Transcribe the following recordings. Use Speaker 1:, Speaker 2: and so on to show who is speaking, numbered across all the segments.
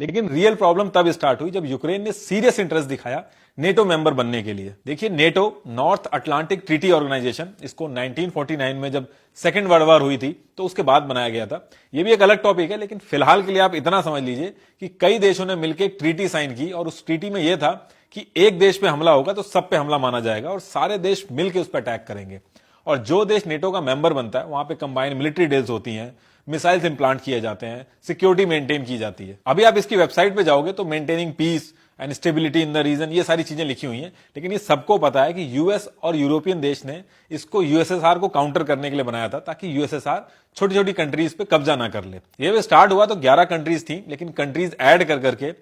Speaker 1: लेकिन real problem तब start हुई जब यूक्रेन ने सीरियस इंटरेस्ट दिखाया नेटो मेंबर बनने के लिए। देखिए, NATO North Atlantic Treaty Organization, इसको 1949 में जब सेकेंड वर्ल्ड वॉर हुई थी तो उसके बाद बनाया गया था। यह भी एक अलग टॉपिक है, लेकिन फिलहाल के लिए आप इतना समझ लीजिए कि कई देशों ने मिलकर एक ट्रीटी साइन की और उस ट्रीटी में यह था कि एक देश पे हमला होगा तो सब पे हमला माना जाएगा और सारे देश मिलकर उस पर अटैक करेंगे। और जो देश नेटो का मेंबर बनता है वहां पे कंबाइंड मिलिट्री ड्रिल्स होती हैं, मिसाइल्स इंप्लांट किए जाते हैं, सिक्योरिटी मेंटेन की जाती है। अभी आप इसकी वेबसाइट पे जाओगे तो maintaining peace and stability in the region, ये सारी चीजें लिखी हुई हैं। लेकिन ये सबको पता है कि यूएस और यूरोपियन देश ने इसको यूएसएसआर को काउंटर करने के लिए बनाया था, ताकि यूएसएसआर छोटी छोटी कंट्रीज पे कब्जा ना कर ले। ये स्टार्ट हुआ तो 11 कंट्रीज थी, लेकिन कंट्रीज ऐड कर करके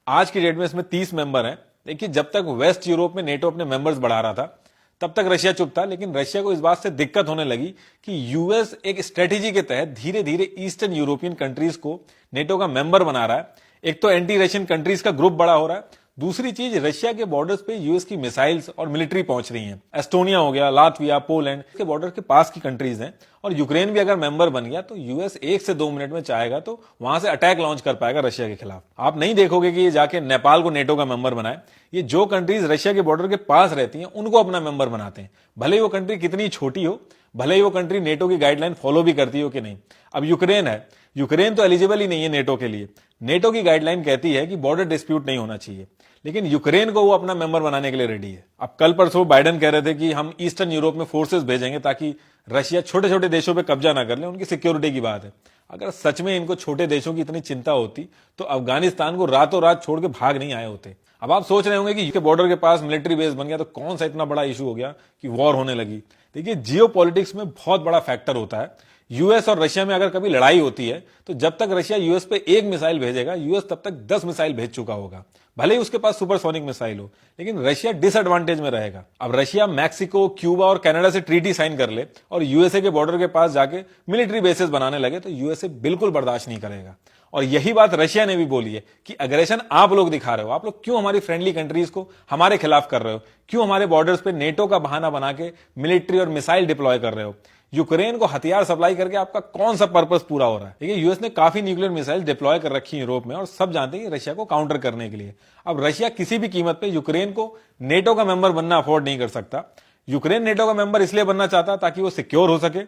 Speaker 1: आज की डेट में इसमें 30 मेंबर हैं। देखिए, जब तक वेस्ट यूरोप में नेटो अपने मेंबर्स बढ़ा रहा था तब तक रशिया चुप था, लेकिन रशिया को इस बात से दिक्कत होने लगी कि यूएस एक स्ट्रेटेजी के तहत धीरे धीरे ईस्टर्न यूरोपियन कंट्रीज को नेटो का मेंबर बना रहा है। एक तो एंटी रशियन कंट्रीज का ग्रुप बड़ा हो रहा है, दूसरी चीज रशिया के बॉर्डर्स पे यूएस की मिसाइल्स और मिलिट्री पहुंच रही हैं। एस्टोनिया हो गया, लातविया, पोलैंड के बॉर्डर के पास की कंट्रीज हैं। और यूक्रेन भी अगर मेंबर बन गया तो यूएस 1 से 2 मिनट में चाहेगा तो वहां से अटैक लॉन्च कर पाएगा रशिया के खिलाफ। आप नहीं देखोगे कि ये जाके नेपाल को नेटो का मेंबर बनाए। ये जो कंट्रीज रशिया के बॉर्डर के पास रहती हैं उनको अपना मेंबर बनाते हैं, भले ही वो कंट्री कितनी छोटी हो, भले ही वो कंट्री नेटो की गाइडलाइन फॉलो भी करती हो कि नहीं। अब यूक्रेन है, यूक्रेन तो एलिजिबल ही नहीं है नेटो के लिए। नेटो की गाइडलाइन कहती है कि बॉर्डर डिस्प्यूट नहीं होना चाहिए, लेकिन यूक्रेन को वो अपना मेंबर बनाने के लिए रेडी है। अब कल परसों बाइडेन कह रहे थे कि हम ईस्टर्न यूरोप में फोर्सेस भेजेंगे ताकि रशिया छोटे छोटे देशों पे कब्जा ना कर ले, उनकी सिक्योरिटी की बात है। अगर सच में इनको छोटे देशों की इतनी चिंता होती तो अफगानिस्तान को रातों रात छोड़ के भाग नहीं आए होते। अब आप सोच रहे होंगे कि बॉर्डर के पास मिलिट्री बेस बन गया तो कौन सा इतना बड़ा इशू हो गया कि वॉर होने लगी। देखिए, जियोपॉलिटिक्स में बहुत बड़ा फैक्टर होता है। यूएस और रशिया में अगर कभी लड़ाई होती है तो जब तक रशिया यूएस पे 1 मिसाइल भेजेगा, यूएस तब तक 10 मिसाइल भेज चुका होगा। भले ही उसके पास सुपरसोनिक मिसाइल हो, लेकिन रशिया डिसएडवांटेज में रहेगा। अब रशिया मैक्सिको, क्यूबा और कनाडा से ट्रीटी साइन कर ले और यूएसए के बॉर्डर के पास जाके मिलिट्री बेसेस बनाने लगे तो यूएसए बिल्कुल बर्दाश्त नहीं करेगा। और यही बात रशिया ने भी बोली है कि अग्रेशन आप लोग दिखा रहे हो, आप लोग क्यों हमारी फ्रेंडली कंट्रीज को हमारे खिलाफ कर रहे हो, क्यों हमारे बॉर्डर्स पे नेटो का बहाना बना के मिलिट्री और मिसाइल डिप्लॉय कर रहे हो। यूक्रेन को हथियार सप्लाई करके आपका कौन सा पर्पस पूरा हो रहा है। देखिए, यूएस ने काफी न्यूक्लियर मिसाइल डिप्लॉय कर रखी है यूरोप में और सब जानते हैं कि रशिया को काउंटर करने के लिए। अब रशिया किसी भी कीमत पे यूक्रेन को नेटो का मेंबर बनना अफोर्ड नहीं कर सकता। यूक्रेन नेटो का मेंबर इसलिए बनना चाहता ताकि वो सिक्योर हो सके,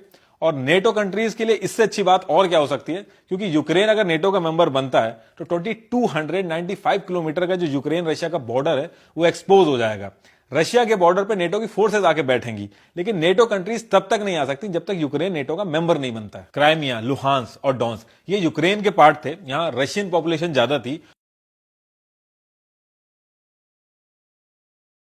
Speaker 1: और नेटो कंट्रीज के लिए इससे अच्छी बात और क्या हो सकती है, क्योंकि यूक्रेन अगर नेटो का मेंबर बनता है तो 2295 किलोमीटर का जो यूक्रेन रशिया का बॉर्डर है वो एक्सपोज हो जाएगा। रशिया के बॉर्डर पे नेटो की फोर्सेस आके बैठेंगी, लेकिन नेटो कंट्रीज तब तक नहीं आ सकती जब तक यूक्रेन नेटो का मेंबर नहीं बनता है। क्राइमिया, लुहांस और डॉन्स ये यूक्रेन के पार्ट थे, यहां रशियन पॉपुलेशन ज्यादा थी